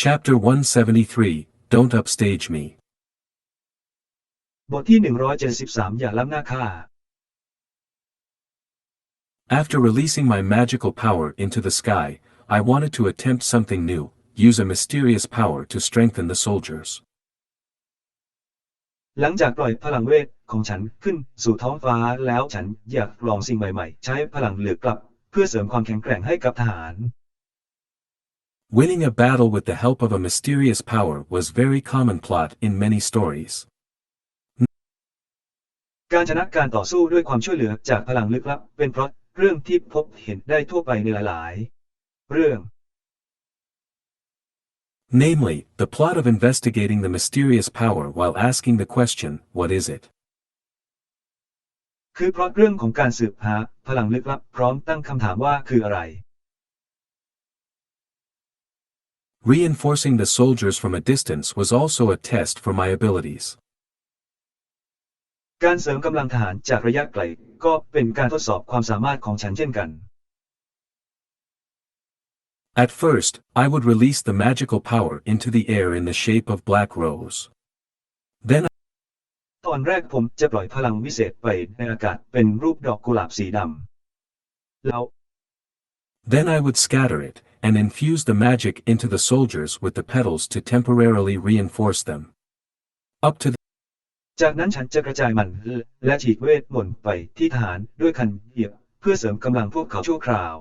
Chapter 173 Don't Upstage Me บทที่173อย่าล้ำหน้าข้า After releasing my magical power into the sky, I wanted to attempt something new, use a mysterious power to strengthen the soldiers. หลังจากปล่อยพลังเวทของฉันขึ้นสู่ท้องฟ้าแล้วฉันอยากลองสิ่งใหม่ๆใช้พลังเหลือกลับเพื่อเสริมความแข็งแกร่งให้กับทหาร Winning a battle with the help of a mysterious power was very common plot in many stories. การชนะการต่อสู้ด้วยความช่วยเหลือจากพลังลึกลับเป็นเพราะเรื่องที่พบเห็นได้ทั่วไปในหลายๆเรื่อง Namely, the plot of investigating the mysterious power while asking the question, what is it? คือเพราะเรื่องของการสืบหาพลังลึกลับพร้อมตั้งคำถามว่าคืออะไร Reinforcing the soldiers from a distance was also a test for my abilities. การเสริมกำลังทหารจากระยะไกลก็เป็นการทดสอบความสามารถของฉันเช่นกัน At first, I would release the magical power into the air in the shape of black rose. Then ตอนแรกผมจะปล่อยพลังวิเศษไปในอากาศเป็นรูปดอกกุหลาบสีดำแล้ว Then I would scatter it, and infuse the magic into the soldiers with the petals to temporarily reinforce them. Up to จากนั้นฉันจะกระจายมันและฉีกเวทมนต์ไปที่ทหารด้วยคันเหยียบเพื่อเสริมกำลังพวกเขาชั่วคราว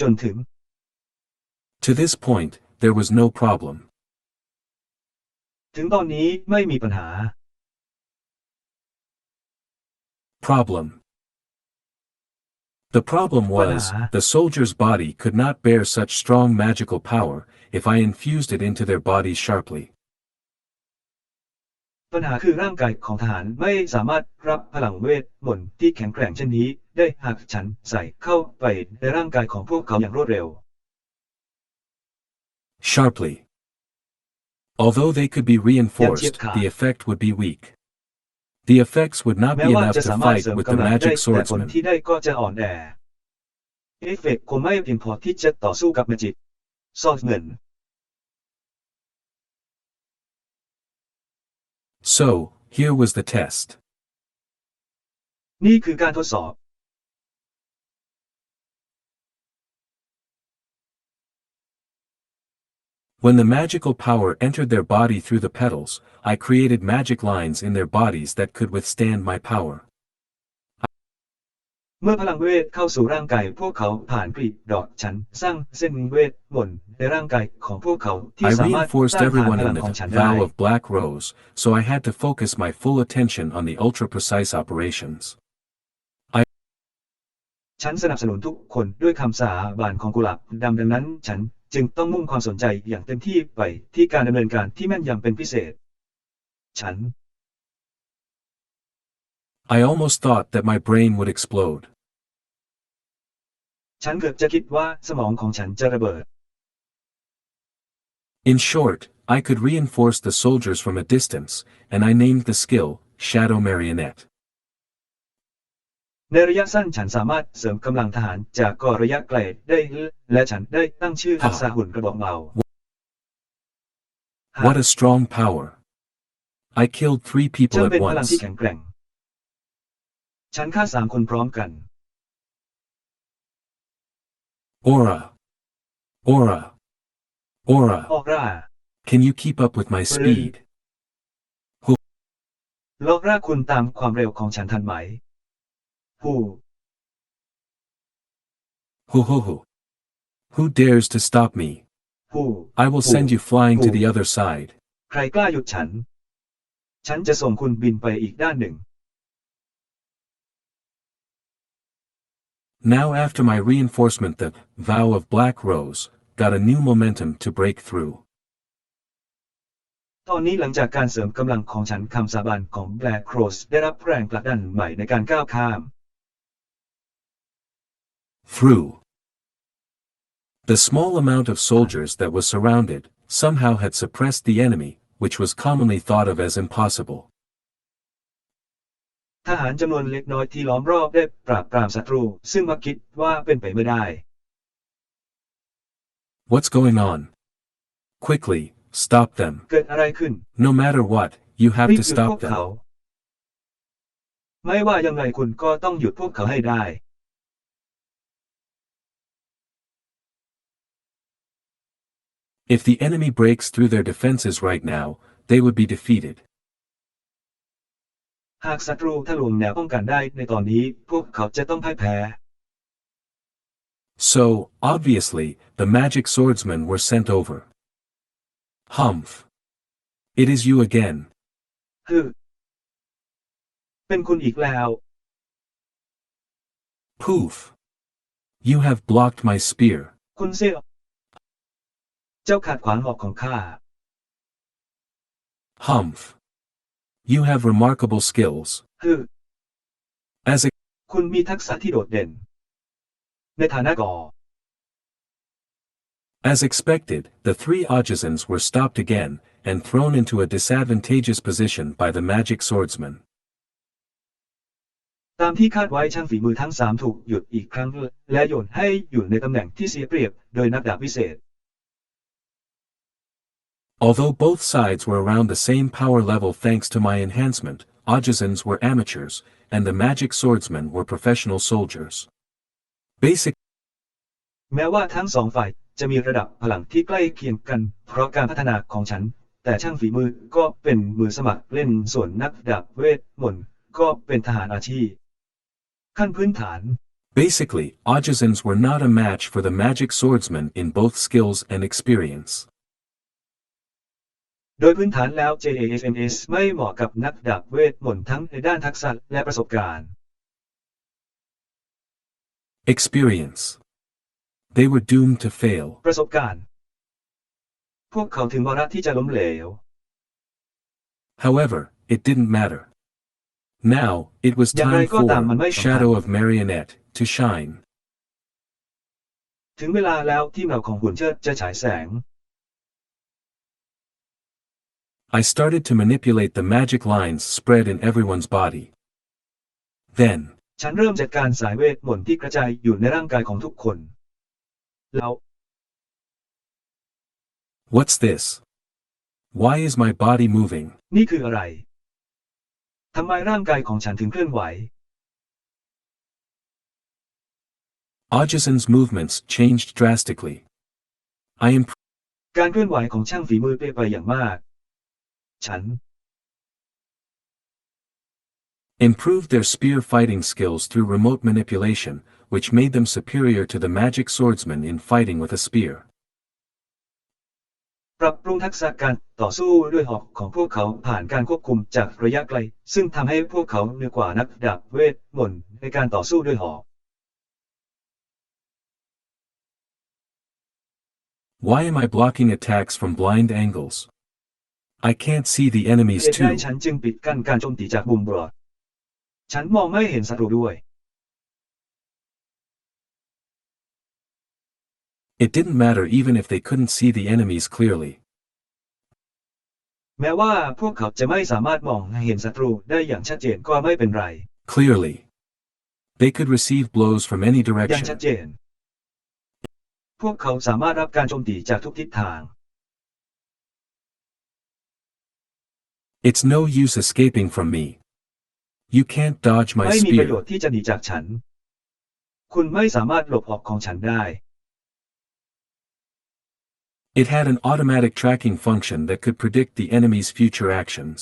จนถึง To this point, there was no problem. ถึงตอนนี้ไม่มีปัญหา Problem. The problem was, the soldier's body could not bear such strong magical power if I infused it into their bodies sharply. ปัญหาคือร่างกายของทหารไม่สามารถรับพลังเวทมนต์ที่แข็งแกร่งเช่นนี้ได้หากฉันใส่เข้าไปในร่างกายของพวกเขาอย่างรวดเร็ว Sharply. Although they could be reinforced, the effect would be weak. The effects would not แม้ be ว่า enough จะ to สามารถ fight เสริม with the กำลังได้ magic แต่ผล swordsman. ที่ได้ก็จะอ่อนแอเอฟเฟกต์คงไม่เพียงพอที่จะต่อสู้กับแมจิกซอสเงิน So, here was the test. นี่คือการทดสอบ When the magical power entered their body through the petals, I created magic lines in their bodies that could withstand my power. เมื่อพลังเวทเข้าสู่ร่างกายพวกเขาผ่านกลีบดอกฉันสร้างเส้นเวทมนต์ในร่างกายของพวกเขาที่ I สามารถ reinforced ต้านทาน everyone พ in ลัง the ของฉันได้ vow of black rose, so I had to focus my full attention on the ultra-precise operations. ฉันสนับสนุนทุกคนด้วยคำสาบานของกุหลาบดำดังนั้นฉันจึงต้องมุ่งความสนใจอย่างเต็มที่ไปที่การดำเนินการที่แม่นยำเป็นพิเศษฉัน I almost thought that my brain would explode. ฉันเกือบจะคิดว่าสมองของฉันจะระเบิด In short, I could reinforce the soldiers from a distance, and I named the skill, Shadow Marionette. ในระยะสั้นฉันสามารถเสริมกำลังทหารจากกอระยะไกลได้และฉันได้ตั้งชื่อทักษะหุ่นกระบอกเบา What a strong power. I killed 3 people ฉัน at เป็นพลัง once. ที่แข็งแกร่งฉันฆ่า3 คนพร้อมกัน Aura. Aura. Aura. ออร่า Can you keep up with my speed? โลกร่าคุณตามความเร็วของฉันทันไหมฮู Ho. Who dares to stop me? ฮู I will send you flying to the other side. ใครกล้าหยุดฉันฉันจะส่งคุณบินไปอีกด้านหนึ่ง Now after my reinforcement the vow of black rose got a new momentum to break through. ตอนนี้หลังจากการเสริมกำลังของฉันคำสาบานของ Black Rose ได้รับแรงผลักดันใหม่ในการก้าวข้าม Through. The small amount of soldiers that was surrounded somehow had suppressed the enemy, which was commonly thought of as impossible. ทหารจำนวนเล็กน้อยที่ล้อมรอบได้ปราบปรามศัตรูซึ่งมักคิดว่าเป็นไปไม่ได้ What's going on? Quickly, stop them. เกิดอะไรขึ้น No matter what, you have รีบ to หยุดพว stop กเขา them. ไม่ว่ายังไงคุณก็ต้องหยุดพวกเขาให้ได้ If the enemy breaks through their defenses right now, they would be defeated. หากศัตรูทะลวงแนวป้องกันได้ในตอนนี้พวกเขาจะต้องพ่ายแพ้ So, obviously, the magic swordsmen were sent over. Humph. It is you again. คือเป็นคุณอีกแล้ว Poof. You have blocked my spear. คุณเสี่ยวเจ้าขัดขวางหอกของข้า Humph. You have remarkable skills. คือ As a คุณมีทักษะที่โดดเด่น ในฐานะก่อ As expected, the three artisans were stopped again, and thrown into a disadvantageous position by the magic swordsman. ตามที่คาดไว้ช่างฝีมือทั้งสามถูกหยุดอีกครั้งและโยนให้อยู่ในตำแหน่งที่เสียเปรียบโดยนักดาบพิเศษ Although both sides were around the same power level thanks to my enhancement, artisans were amateurs, and the magic swordsmen were professional soldiers. Basic แม้ว่าทั้งสองฝ่ายจะมีระดับพลังที่ใกล้เคียงกันเพราะการพัฒนาของฉันแต่ช่างฝีมือก็เป็นมือสมัครเล่นส่วนนักดาบเวทมนต์ก็เป็นทหารอาชีพขั้นพื้นฐาน Basically, artisans were not a match for the magic swordsmen in both skills and experience. โดยพื้นฐานแล้ว JASMS ไม่เหมาะกับนักดาบเวทมนต์ทั้งในด้านทักษะและประสบการณ์ Experience. They were doomed to fail. ประสบการณ์ พวกเขาถึงวาระที่จะล้มเหลว However, it didn't matter. Now, it was อย่างไร time ก็ตามมันไม่ for สำคัญ Shadow of Marionette to shine. ถึงเวลาแล้วที่เงาของหุ่นเชิดจะฉายแสง I started to manipulate the magic lines spread in everyone's body. Then, ฉันเริ่มจัดการสายเวทมนต์ที่กระจายอยู่ในร่างกายของทุกคน แล้ว what's this? Why is my body moving? นี่คืออะไร ทำไมร่างกายของฉันถึงเคลื่อนไหว Artisan's movements changed drastically. I การเคลื่อนไหวของช่างฝีมือเปลี่ยนไปอย่างมาก ฉัน improved their spear fighting skills through remote manipulation, which made them superior to the magic swordsman in fighting with a spear. ปรับปรุงทักษะการต่อสู้ด้วยหอกของพวกเขาผ่านการควบคุมจากระยะไกลซึ่งทำให้พวกเขาเหนือกว่านักดาบเวทมนต์ในการต่อสู้ด้วยหอก Why am I blocking attacks from blind angles? I can't see the enemies เหตุใด too. ฉันจึงปิดกั้นการโจมตีจากมุมบอด ฉันมองไม่เห็นศัตรูด้วย It didn't matter even if they couldn't see the enemies clearly. แม้ว่าพวกเขาจะไม่สามารถมองเห็นศัตรูได้อย่างชัดเจนก็ไม่เป็นไร Clearly. They could receive blows from any อย่างชัด direction. เจน พวกเขาสามารถรับการโจมตีจากทุกทิศทาง It's no use escaping from me. You can't dodge my ไม่มีประโย spear. ชน์ที่จะหนีจากฉัน คุณไม่สามารถหลบออกของฉันได้ It had an automatic tracking function that could predict the enemy's future actions.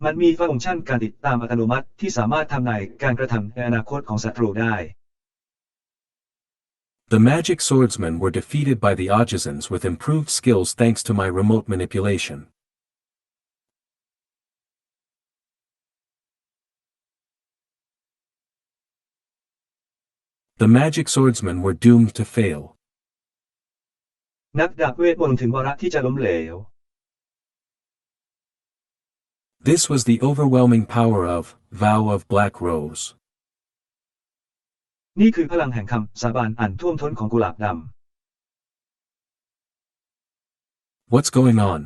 มันมีฟังก์ชันการติดตามอัตโนมัติที่สามารถทำนายการกระทำในอนาคตของศัตรูได้ The magic swordsmen were defeated by the artisans with improved skills thanks to my remote manipulation. The magic swordsmen were doomed to fail. นักดาบเวทมนต์ถึงวาระที่จะล้มเหลว This was the overwhelming power of Vow of Black Rose. นี่คือพลังแห่งคำสาบานอันท่วมท้นของกุหลาบด What's going on?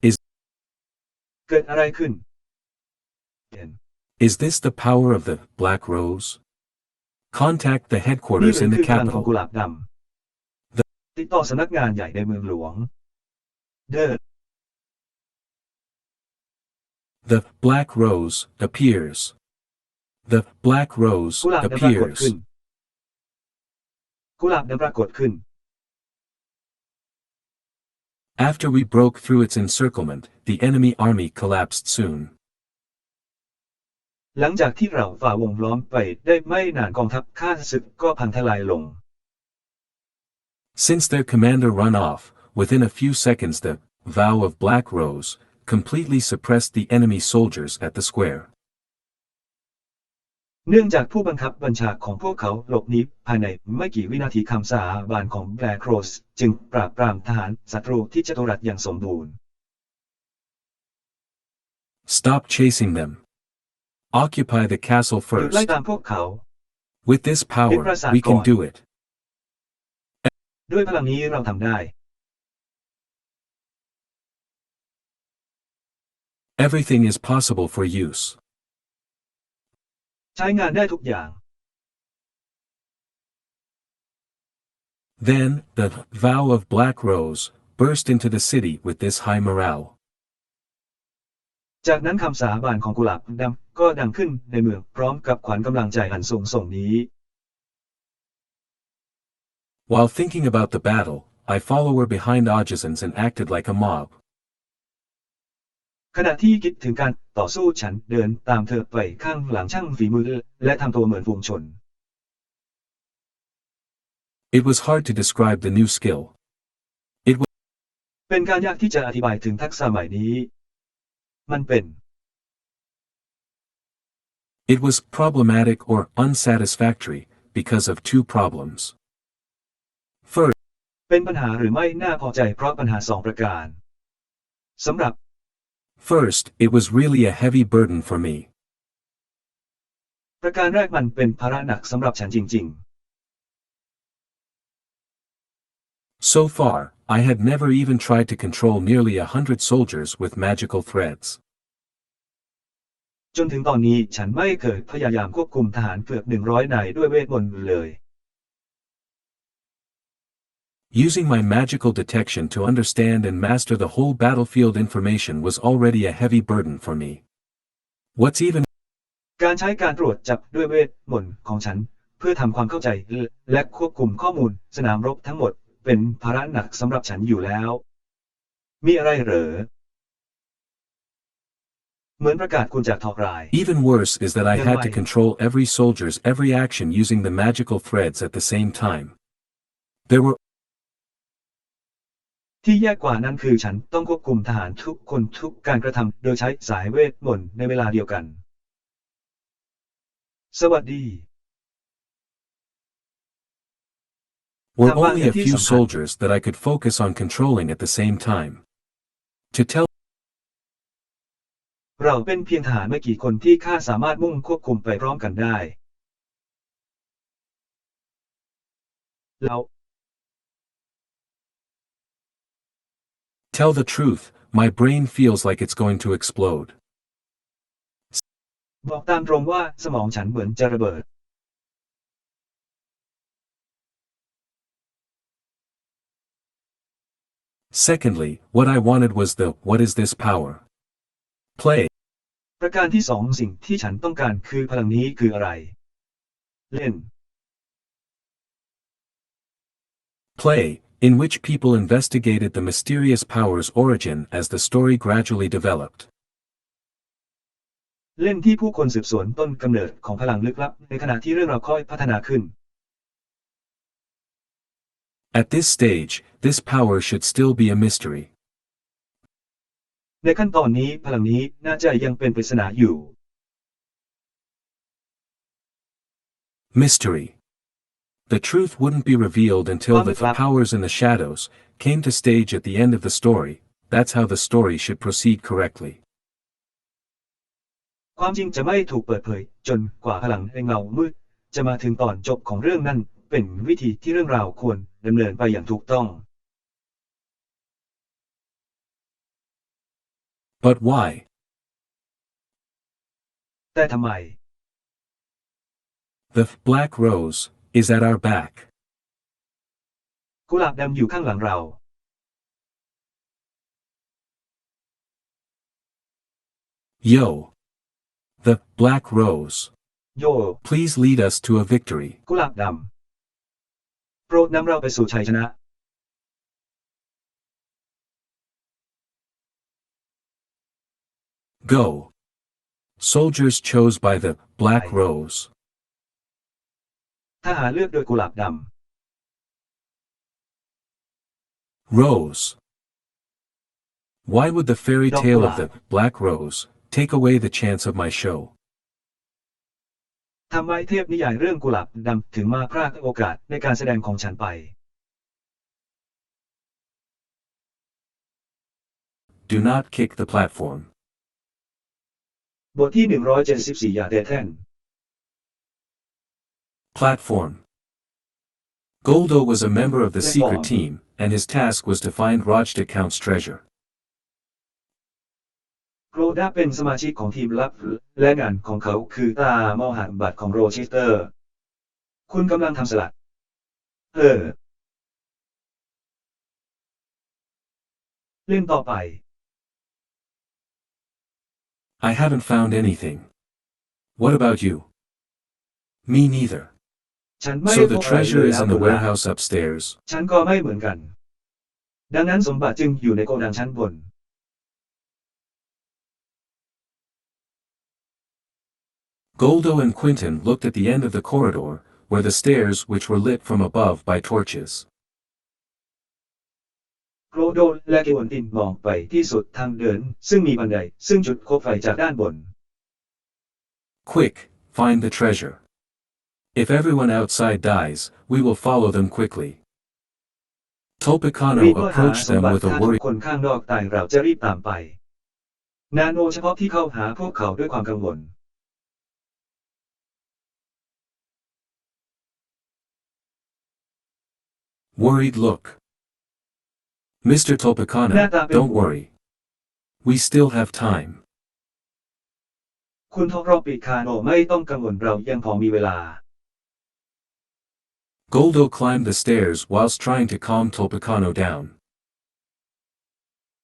ำ เกิดอะไรขึ้น Is this the power of the Black Rose? Contact the นี่ headquarters หรื in อ the คือพลังของกุ capital. หลาบด ติดต่อสำนักงานใหญ่ในเมืองหลวงเดอ The black rose appears. The black rose กุหลาบนั้นปรากฏขึ้น appears. กุหลาบนั้นปรากฏขึ้น After we broke through its encirclement, the enemy army collapsed soon. หลังจากที่เราฝ่าวงล้อมไปได้ไม่นานกองทัพข้าศึกก็พังทลายลง Since their commander ran off, within a few seconds the vow of Black Rose completely suppressed the enemy soldiers at the square. เนื่องจากผู้บังคับบัญชาของพวกเขาหลบหนีภายในไม่กี่วินาทีคำสาบานของแบล็กโรสจึงปราบปรามทหารศัตรูที่จัตุรัสอย่างสมบูรณ์ Stop chasing them. Occupy the castle หยุดไล่ first. ตามพวกเขา With this power, we can do it. ด้วยพลังนี้เราทำได้ Everything is possible for use. ใช้งานได้ทุกอย่าง Then, the vow of Black Rose burst into the city with this high morale. จากนั้นคำสาบานของกุหลาบดำก็ดังขึ้นในเมืองพร้อมกับขวัญกำลังใจอันสูงส่งนี้ While thinking about the battle, I followed behind Ogizens and acted like a mob. ขณะที่คิดถึงการต่อสู้ฉันเดินตามเธอไปข้างหลังช่างฝีมือและทำตัวเหมือนฝูงชน It was hard to describe the new skill. เป็นการยากที่จะอธิบายถึงทักษะใหม่นี้ มันเป็น It was problematic or unsatisfactory because of two problems. First, เป็นปัญหาหรือไม่น่าพอใจเพราะปัญหาสองประการสำหรับ first, it was really a heavy burden for me. ประการแรกมันเป็นภาระหนักสำหรับฉันจริง So far, I had never even tried to control nearly 100 soldiers with magical threads. ๆ จนถึงตอนนี้ฉันไม่เคยพยายามควบคุมทหารเกือบ100 นายด้วยเวทมนต์เลย Using my magical detection to understand and master the whole battlefield information was already a heavy burden for me. What's even การใช้การตรวจจับด้วยเวทมนต์ของฉันเพื่อทำความเข้าใจและควบคุมข้อมูลสนามรบทั้งหมดเป็นภาระหนักสำหรับฉันอยู่แล้ว มีอะไรเหรอ เหมือนประกาศคุณจากทอกราย Even worse is that I had to control every soldier's every action using the magical threads at the same time. There were ที่แย่กว่านั้นคือฉันต้องควบคุมทหารทุกคนทุกการกระทำโดยใช้สายเวทมนต์ในเวลาเดียวกัน สวัสดี were only a few soldiers that I could focus on controlling at the same time. To tell เราเป็นเพียงทหารไม่กี่คนที่ข้าสามารถมุ่งควบคุมไปพร้อมกันได้แล้ว Tell the truth, my brain feels like it's going to explode. บอกตามตรงว่าสมองฉันเหมือนจะระเบิด Secondly, what I wanted was the what is this power? Play. ประการที่สองสิ่งที่ฉันต้องการคือพลังนี้คืออะไร เล่น Play, in which people investigated the mysterious power's origin as the story gradually developed. เล่นที่ผู้คนสืบสวนต้นกำเนิดของพลังลึกลับในขณะที่เรื่องราวค่อยพัฒนาขึ้น At this stage, this power should still be a mystery. ในขั้นตอนนี้พลังนี้น่าจะยังเป็นปริศนาอยู่ Mystery. The truth wouldn't be revealed until the powers in the shadows came to stage at the end of the story. That's how the story should proceed correctly. ความจริงจะไม่ถูกเปิดเผยจนกว่าพลังในเงามืดจะมาถึงตอนจบของเรื่องนั้นเป็นวิธีที่เรื่องราวควรดำเนินไปอย่างถูกต้อง But why? แต่ทำไม The black rose is at our back. กุหลาบดำอยู่ข้างหลังเรา Yo. The black rose. โย Please lead us to a victory. กุหลาบดำโปรดนำเราไปสู่ชัยชนะ Go. Soldiers chose by the black rose. ทหารเลือกโดยกุหลาบด Rose. Why would the fairy tale of the black rose take away the chance of my show? ำทำไมเทพนิยายเรื่องกุหลาบดำถึงมาพรากโอกาสในการแสดงของฉันไป Do not kick the platform. บทที่174อย่าเตะแท่น Platform. Goldo was a member of the secret team, and his task was to find Rajda Count's treasure. โรด้าเป็นสมาชิกของทีมลับและงานของเขาคือตามองหาสมบัติของโรเชสเตอร์ คุณกำลังทำสลัด เล่นต่อไป I haven't found anything. What about you? Me neither. ฉันไม่ So พ the บอะไร treasure เลย is แล้ว in the คุณล่ะ warehouse upstairs. ฉันก็ไม่เหมือนกัน ดังนั้นสมบัติจึงอยู่ในโกดังชั้นบน Goldo and Quentin looked at the end of the corridor, where the stairs which were lit from above by torches. โรโดและเกวนตินมองไปที่สุดทางเดินซึ่งมีบันไดซึ่งจุดโคมไฟจากด้านบน Quick, find the treasure. If everyone outside dies, we will follow them quickly. รีบ Topicano ค้นหา approached สม them บัติ with a ถ้าทุก worried คนข้างนอกตายเราจะรีบตามไป นาโนเฉพาะที่เข้าหาพวกเขาด้วยความกังวล look. Mr. Topicano, don't worry. We still have time. คุณทอกรอบปีคาโนไม่ต้องกังวลเรายังพอมีเวลา Goldo climbed the stairs whilst trying to calm Topicano down.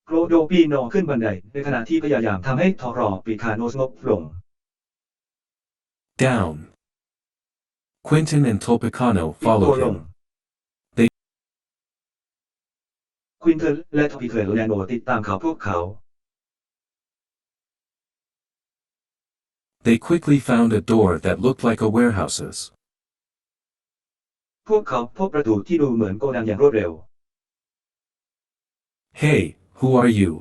โรโดปีนขึ้นบันไดในขณะที่พยายามทำให้ทอกรอบปีคาโนสงบลง Down. Quentin and Topicano ปีตัว followed ลง him. ควินเทนและทอปิเทลแลโนติดตามเขาพวกเขา They quickly found a door that looked like a warehouse's. พวกเขาพบประตูที่ดูเหมือนโกดังอย่างรวดเร็ว Hey, who are you?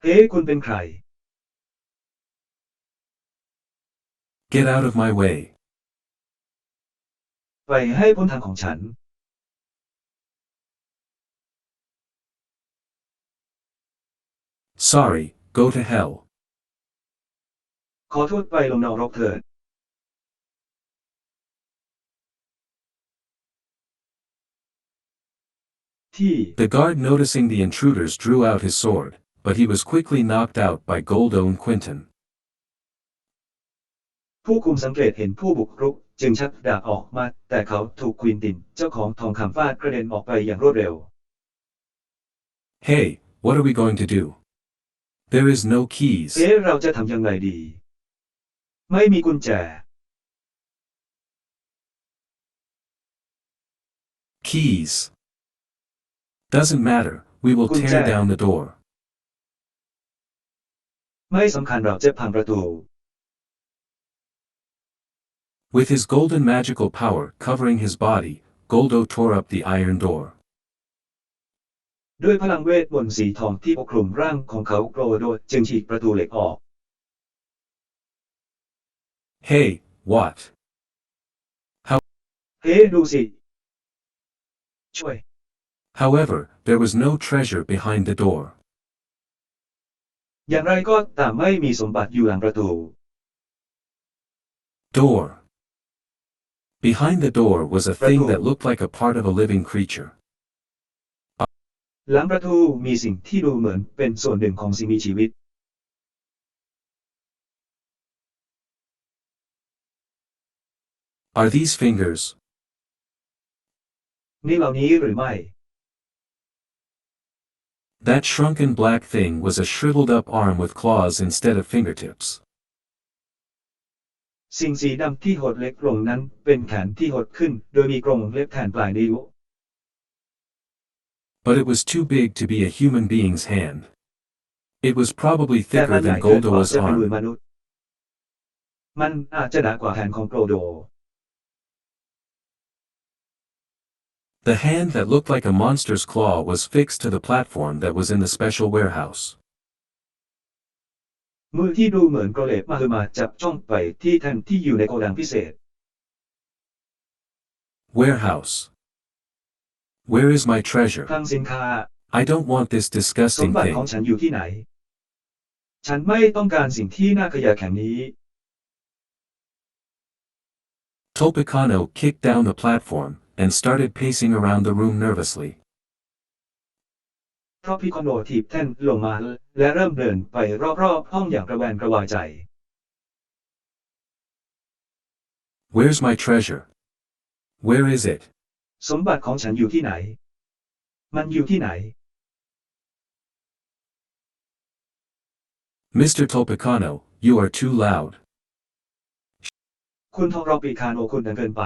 เฮ้คุณเป็นใคร Get out of my way. ไปให้พ้นทางของฉัน Sorry, go to hell. ขอโทษไปลงนรกเถิด ที่ The guard noticing the intruders drew out his sword, but he was quickly knocked out by Goldo and Quentin. ผู้คุมสังเกตเห็นผู้บุกรุกจึงชักดาบออกมาแต่เขาถูกควินตินเจ้าของทองคำฟาดกระเด็นออกไปอย่างรวดเร็ว Hey, what are we going to do? There is no keys. เราจะทำยังไงดี ไม่มีกุญแจ Keys. Doesn't matter, we will tear down the door. ไม่สำคัญเราจะพังประตู With his golden magical power covering his body, Goldo tore up the iron door. ด้วยพลังเวทมนต์สีทองที่ปกคลุมร่างของเขาโกรโดจึงฉีกประตูเหล็กออก Hey, what? เฮ้ดูสิ ช่วย However, there was no treasure behind the door. อย่างไรก็ตามไม่มีสมบัติอยู่หลังประตู Door. Behind the door was a thing that looked like a part of a living creature. หลังประตูมีสิ่งที่ดูเหมือนเป็นส่วนหนึ่งของสิ่งมีชีวิต Are these fingers? นี่เหล่านี้หรือไม่ That shrunken black thing was a shriveled-up arm with claws instead of fingertips. สิ่งสีดำที่หดเล็กลงนั้นเป็นแขนที่หดขึ้นโดยมีกรงเล็บแทนปลายนิ้ว But it was too big to be a human being's hand. It was probably แต่มั thicker นใหญ่ than เกินกว่า Goldoa's จะเป็นมือ arm. มนุษย์มันอาจจะหนากว่าแขนของโกรโด The hand that looked like a monster's claw was fixed to the platform that was in the special warehouse. มือที่ดูเหมือนโกรเล็บมาคือมาจับจ้องไปที่แท่นที่อยู่ในโกดังพิเศษ Warehouse. Where is my ค treasure? ลังสินค้า I don't want this สม disgusting บัติของ thing. ฉันอยู่ที่ไหน ฉันไม่ต้องการสิ่งที่น่าขยะแข็งนี้ Topicano kicked down the platform and started pacing around the room nervously. เพราะพี่คอนโดถีบแท่นลงมาและเริ่มเดินไปรอบๆห้องอย่างกระแวนกระวายใจ Where's my treasure? Where is it? สมบัติของฉันอยู่ที่ไหน มันอยู่ที่ไหน Mr. Topicano, you are too loud. คุณทองรอปีคาโนคุณดังเกินไป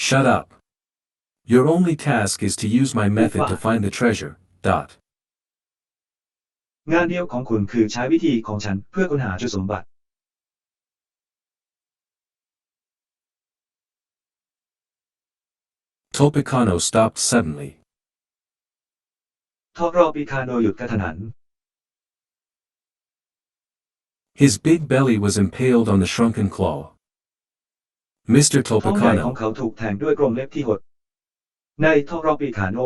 Shut up. Your only task is to use my method to find the treasure. Dot. งานเดียวของคุณคือใช้วิธีของฉันเพื่อค้นหาจุดสมบัติ Topicano stopped suddenly. ทองรอปีคาโนหยุดกระทันหัน His big belly was impaled on the shrunken claw. Mr. ท้องใหญ่ของ Topicano, เขาถูกแทงด้วยกรงเล็บที่หด ในทองรอปีคาโน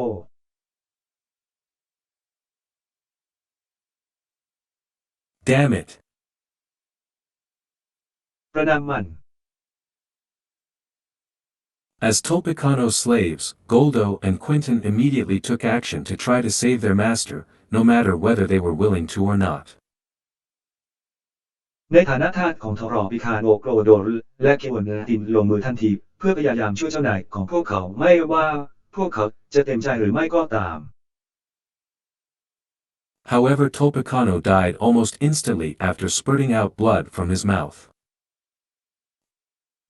damn it. ประนามมัน As Topicano's slaves, Goldo and Quinton immediately took action to try to save their master, no matter whether they were willing to or not. ในฐานะทาสของทองรอปีคาโนโกรโดและเควันตินลงมือทันทีเพื่อพยายามช่วยเจ้านายของพวกเขาไม่ว่าพวกเขาจะเต็มใจหรือไม่ก็ตาม However, Topicano died almost instantly after spurting out blood from his mouth.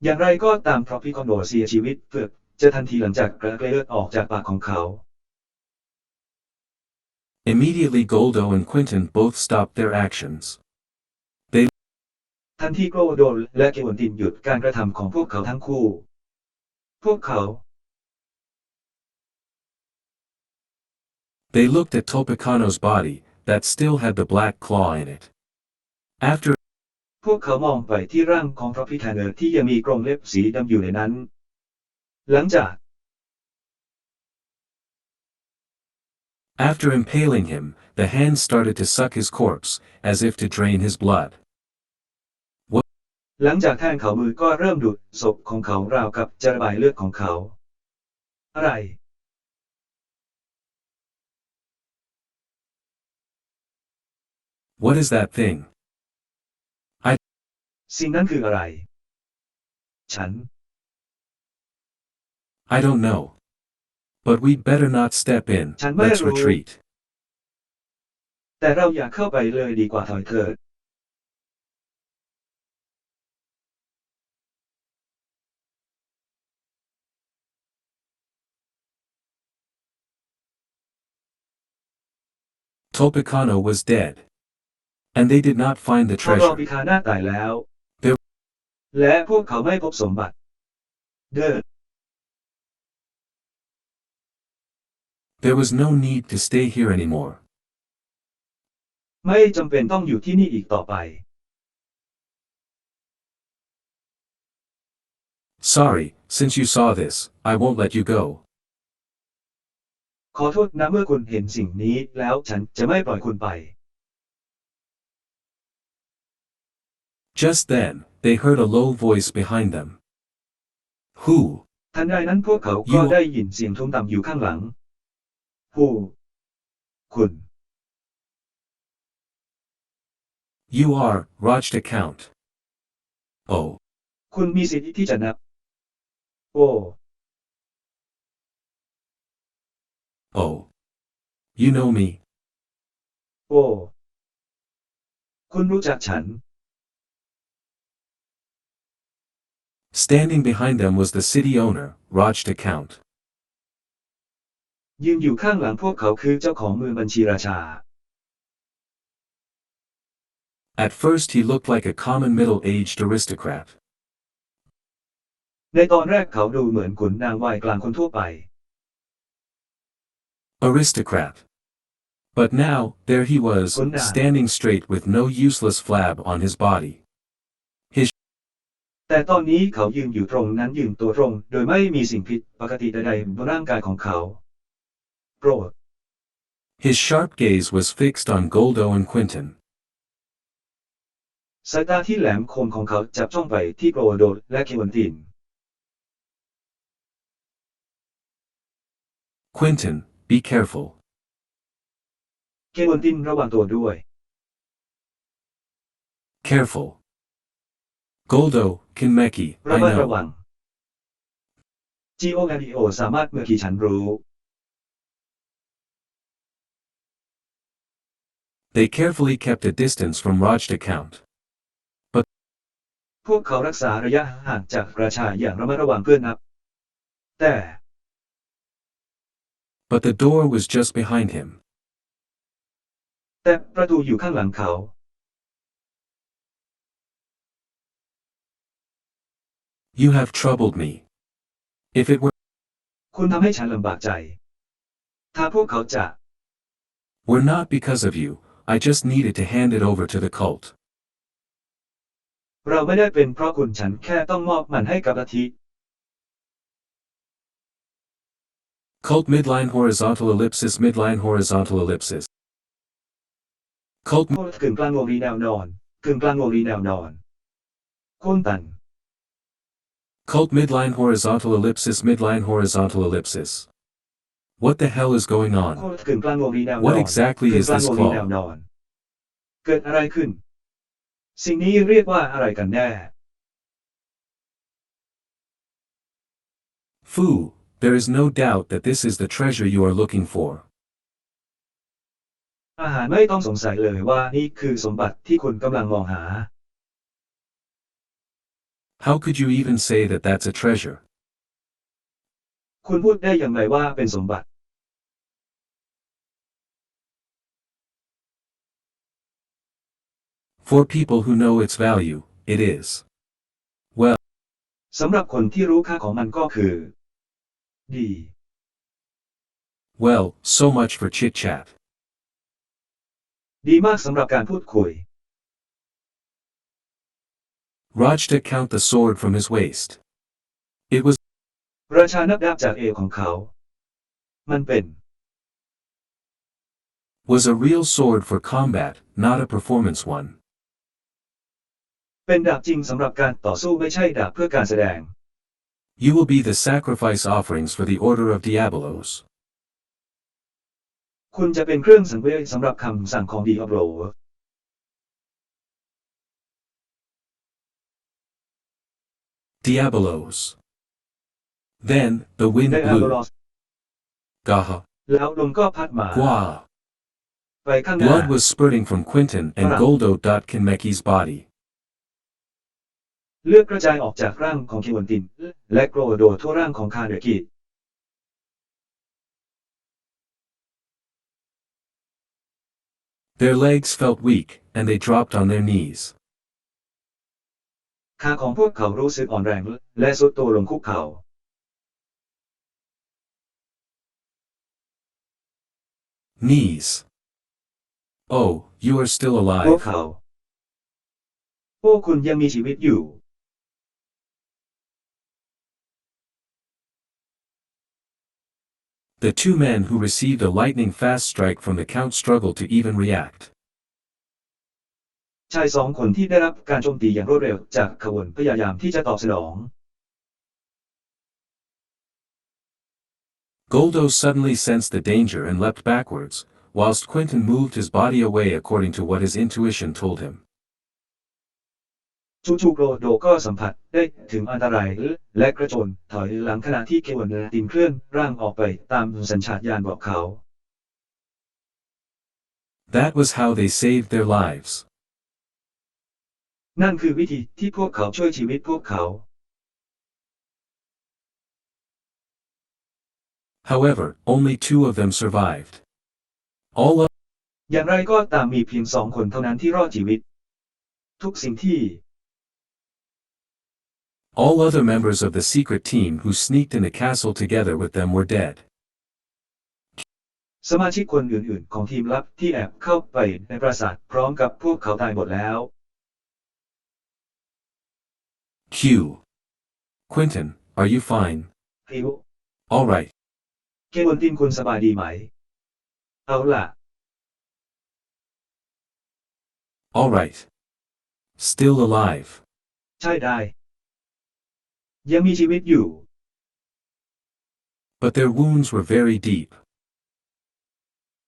อย่างไรก็ตามเพราะพี่คอนโดเสียชีวิตเกือบจะทันทีหลังจากกระเลือดออกจากปากของเขา Immediately, Goldo and Quinton both stopped their actions. ทันทีโกรโดและเควันตินหยุดการกระทำของพวกเขาทั้งคู่ พวกเขา They looked at Topicano's body, that still had the black claw in it. After พวกเขามองไปที่ร่างของพระพิคาเนอร์ที่ยังมีกรงเล็บสีดำอยู่ในนั้น หลังจาก After impaling him, the hands started to suck his corpse, as if to drain his blood. หลังจากแทงเขามือก็เริ่มดูดศพของเขาราวกับจะระบายเลือดของเขา อะไร What is that thing? สิ่งนั้นคืออะไร ฉัน I don't know. But we'd better not step in, ฉันไม่ let's รู้ retreat. แต่เราอย่าเข้าไปเลยดีกว่าถอยเถิด Topicano was dead. And they did not find the ทองรอ treasure. ปีคาหน้าตายแล้ว There- และพวกเขาไม่พบสมบัติ เดิน There was no need to stay here anymore. ไม่จำเป็นต้องอยู่ที่นี่อีกต่อไป Sorry, since you saw this, I won't let you go. ขอโทษนะเมื่อคุณเห็นสิ่งนี้แล้วฉันจะไม่ปล่อยคุณไป Just then, they heard a low voice behind them. Who? ทันใดนั้นพวกเขาก็ได้ยินเสียงทุ้มต่ำอยู่ข้างหลัง ผู้ คุณ You are, Raj to count. Oh. คุณมีสิทธิ์ที่จะนับ โอ้ Oh. You know me. โอ้คุณรู้จักฉัน Standing behind them was the city owner, Raj the Count. ยืนอยู่ข้างหลังพวกเขาคือเจ้าของเมืองบัญชีราชา At first he looked like a common middle-aged aristocrat. ในตอนแรกเขาดูเหมือนขุนนางวัยกลางคนทั่วไป Aristocrat. But now, there he was, Kunda. standing straight with no useless flab on his body. แต่ตอนนี้เขายืนอยู่ตรงนั้นยืนตัวตรงโดยไม่มีสิ่งผิดปกติใดๆบนร่างกายของเขาโปรด His sharp gaze was fixed on Goldo and Quinton. สายตาที่แหลมคมของเขาจับจ้องไปที่โกรโดและเควันติน Quinton, be careful. เควันตินระวังตัวด้วย Careful. Goldo, Kinmeki, ระ I มัดระวั know. ง GOLDO สามารถเมื่อกี้ฉันรู้ They carefully kept a distance from Raj the Count. พวกเขารักษาระยะห่างจากราชาอย่างระมัดระวังเพื่อนับ แต่ But the door was just behind him. แต่ประตูอยู่ข้างหลังเขา You have troubled me. If it were คุณทำให้ฉันลำบากใจ ถ้าพวกเขาจะ not because of you, I just needed to hand it over to the cult. เราไม่ได้เป็นเพราะคุณฉันแค่ต้องมอบมันให้กับลัทธิ Cult midline horizontal ellipsis midline horizontal ellipsis. Cult กึ่งกลางวงรีแนวนอนกึ่งกลางวงรีแนวนอนโค่นตัน Cult midline horizontal ellipsis midline horizontal ellipsis. What the hell is going โค่ on? นกึ่งกลางวงรีแนวนอน What exactly กึ่ง is กลาง this วงรีแนว claw? นอน เกิดอะไรขึ้น สิ่งนี้เรียกว่าอะไรกันแน่ Foo, there is no doubt that this is the treasure you are looking for. อาหารไม่ต้องสงสัยเลยว่านี่คือสมบัติที่คุณกำลังมองหา How could you even say that that's a treasure? คุณพูดได้อย่างไรว่าเป็นสมบัติ For people who know its value, it is. Well, สำหรับคนที่รู้ค่าของมันก็คือ ดี well, so much for chit-chat. ดีมากสำหรับการพูดคุย Raj took count the sword from his waist. It was ราชานับดาบจากเอวของเขา มันเป็น was a real sword for combat, not a performance one. เป็นดาบจริงสำหรับการต่อสู้ไม่ใช่ดาบเพื่อการแสดง You will be the sacrifice offerings for the Order of Diabolos. คุณจะเป็นเครื่องสังเวยสำหรับคำสั่งของดีอับโร Diabolos. Then, the wind ได้อับโร blew. Gaha. แล้วลมก็พัดมา Gua. ไปข้างหน้า Blood was spurting from Quinton and Parang. Goldo. Kinmeki's body. เลือดกระจายออกจากร่างของเควันติน และโกรโดทั่วร่างของคาเดกิ Their legs felt weak, and they dropped on their knees. ขาของพวกเขารู้สึกอ่อนแรงและทรุดตัวลงคุกเข่า Knees. Oh, you are still พวก alive. เขา โอ้คุณยังมีชีวิตอยู่ The two men who received a lightning-fast strike from the Count struggled to even react. ชายสองคนที่ได้รับการโจมตีอย่างรวดเร็วจากขบวนพยายามที่จะตอบสนอง Goldo suddenly sensed the danger and leapt backwards, whilst Quinton moved his body away according to what his intuition told him. จู่ๆโกรโดก็สัมผัสได้ถึงอันตรายและกระโจนถอยหลังขณะที่เควินและตินเคลื่อนร่างออกไปตามสัญชาตญาณบอกเขา That was how they saved their lives. นั่นคือวิธีที่พวกเขาช่วยชีวิตพวกเขา However, only 2 of them survived. All, อย่างไรก็ตามมีเพียง2 คนเท่านั้นที่รอดชีวิต ทุกสิ่งที่ all other members of the secret team who sneaked in the castle together with them were dead. สมาชิกคนอื่นๆของทีมลับที่แอบเข้าไปในปราสาทพร้อมกับพวกเขาตายหมดแล้ว Q. Quentin, are you fine? คิว All right. เควินตินคุณสบายดีไหม เอาล่ะ All right. Still alive. ใช่ได้ ยังมีชีวิตอยู่ But their wounds were very deep.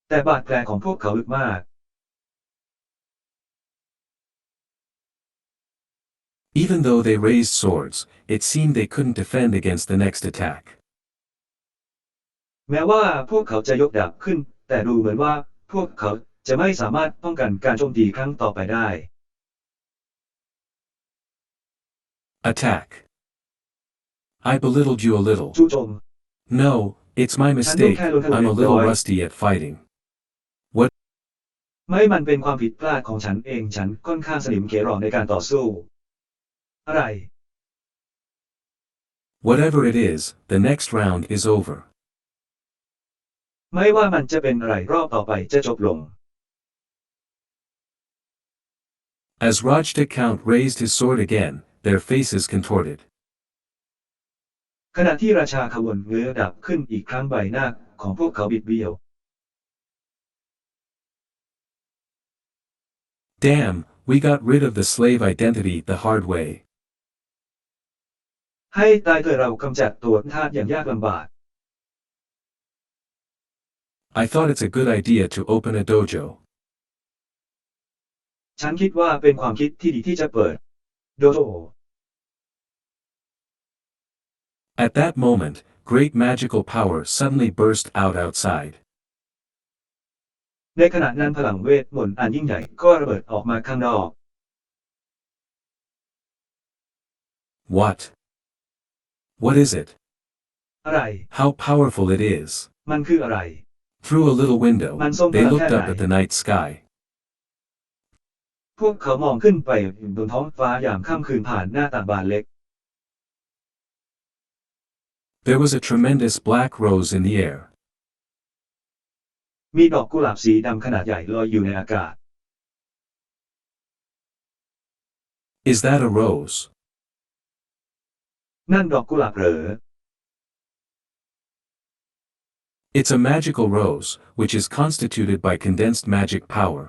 แต่บาดแผลของพวกเขาลึกมาก Even though they raised swords, it seemed they couldn't defend against the next attack. แม้ว่าพวกเขาจะยกดาบขึ้น แต่ดูเหมือนว่าพวกเขาจะไม่สามารถป้องกันการโจมตีครั้งต่อไปได้ Attack. I belittled you a little. จู่โจม No, it's my mistake. I'm a little rusty at fighting. ไม่มันเป็นความผิดพลาดของฉันเองฉันค่อนข้างสนิมเขรอในการต่อสู้ อะไร Whatever it is, the next round is over. ไม่ว่ามันจะเป็นอะไรรอบต่อไปจะจบลง As Rajta Count raised his sword again, their faces contorted. ขณะที่ราชาขบวนเงื้อดาบขึ้นอีกครั้งใบหน้าของพวกเขาบิดเบี้ยว Damn, we got rid of the slave identity the hard way. ให้ตายเถอะเรากำจัดตัวทาสอย่างยากลำบาก I thought it's a good idea to open a dojo. ฉันคิดว่าเป็นความคิดที่ดีที่จะเปิดโดโจ At that moment, great magical power suddenly burst out outside. ในขณะนั้นพลังเวทมนต์อันยิ่งใหญ่ก็ระเบิดออกมาข้างนอก What? What is it? อะไร How powerful it is. มันคืออะไร Through a little window, Man som they bara looked up här. at the night sky. พวกเขามองขึ้นไปบนท้องฟ้ายามค่ำคืนผ่านหน้าต่างบานเล็ก There was a tremendous black rose in the air. มีดอกกุหลาบสีดำขนาดใหญ่ลอยอยู่ในอากาศ Is that a rose? นั่นดอกกุหลาบเหรอ It's a magical rose, which is constituted by condensed magic power.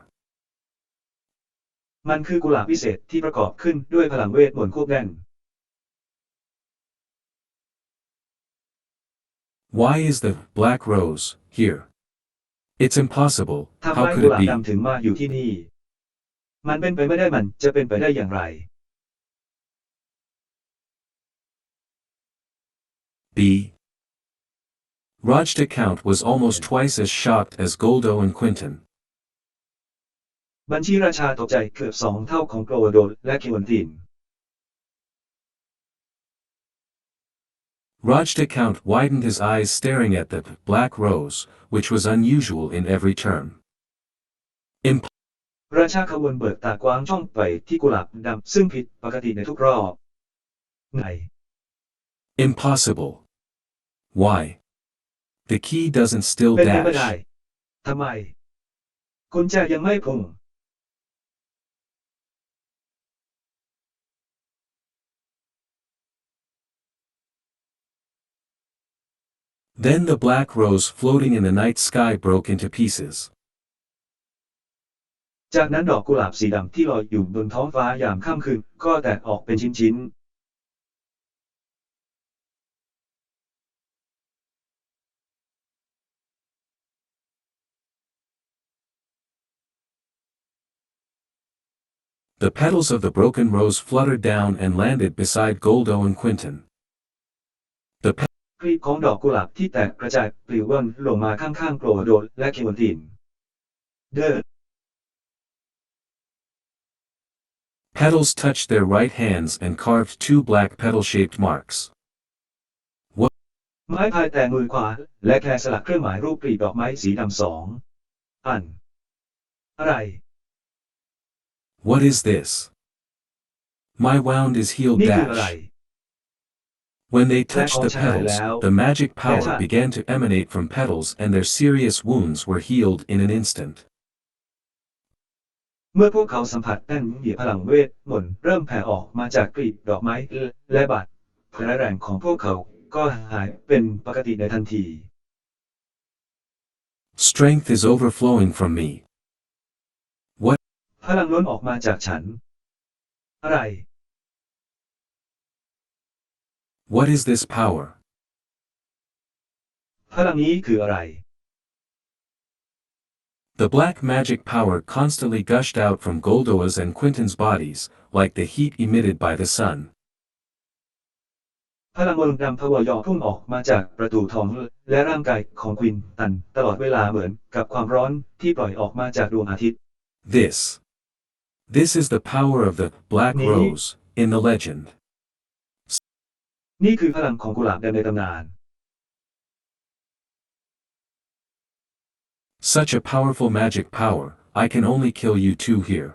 มันคือกุหลาบพิเศษที่ประกอบขึ้นด้วยพลังเวทมนต์ควบแน่น Why is the black rose here? It's impossible. ทำไม How กุ could หลา it บ be? ดำถึงมาอยู่ที่นี่ มันเป็นไปไม่ได้มันจะเป็นไปได้อย่างไร B. Rajta Count was almost twice as shocked as Goldo and Quinton. บัญชีราชาตกใจเกือบ2 เท่าของโกลโดและเควินติน Rajta Count widened his eyes staring at the black rose, which was unusual in every term. ราชาขบวนเบิกตากว้างจ้องไปที่กุหลาบดำซึ่งผิดปกติในทุกรอบ ไง Impossible. Why? The key doesn't still เป็นไปไม่ได้ dash. ทำไม กุญแจยังไม่พุ่ง Then the black rose floating in the night sky broke into pieces. จากนั้นดอกกุหลาบสีดำที่ลอยอยู่บนท้องฟ้ายามค่ำคืนก็แตกออกเป็นชิ้นๆ The petals of the broken rose fluttered down and landed beside Goldo and Quentin. The กลีบของดอกกุหลาบที่แตกกระจายปลิวว่อนลงมาข้างๆโกรโดและเควินตินเดอ petals touched their right hands and carved two black petal-shaped marks. ไม้พายแต่มือขวาและแคร์สลักเครื่องหมายรูปกลีบดอกไม้สีดำสองอันอะไร What is this? My wound is healed นี่คืออะไร dash. When they touched the petals, the magic power began to emanate from petals and their serious wounds were healed in an instant. เมื่อพวกเขาสัมผัสแป้นเหยียบพลังเวทมนต์เริ่มแผ่ออกมาจากกลีบดอกไม้และบาดแผลแรงของพวกเขาก็หายเป็นปกติในทันที Strength is overflowing from me. พลังล้นออกมาจากฉันอะไร What is this power? พลังนี้คืออะไร The black magic power constantly gushed out from Goldoa's and Quentin's bodies, like the heat emitted by the sun. พลังมนต์ดำทวายพุ่งออกมาจากประตูทองและร่างกายของควินตันตลอดเวลาเหมือนกับความร้อนที่ปล่อยออกมาจากดวงอาทิตย์ This is the power of the Black Rose in the legend. นี่คือพลังของกุหลาบแดงในตำนาน Such a powerful magic power, I can only kill you two here.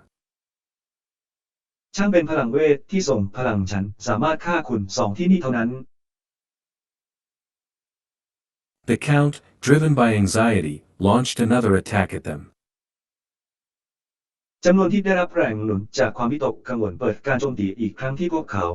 ช่างเป็นพลังเวทที่ทรงพลังฉันสามารถฆ่าคุณสองที่นี่เท่านั้น The Count, driven by anxiety, launched another attack at them. จำนวนที่ได้รับแรงหนุนจากความวิตกกังวลเปิดการโจมตีอีกครั้งที่พวกเขา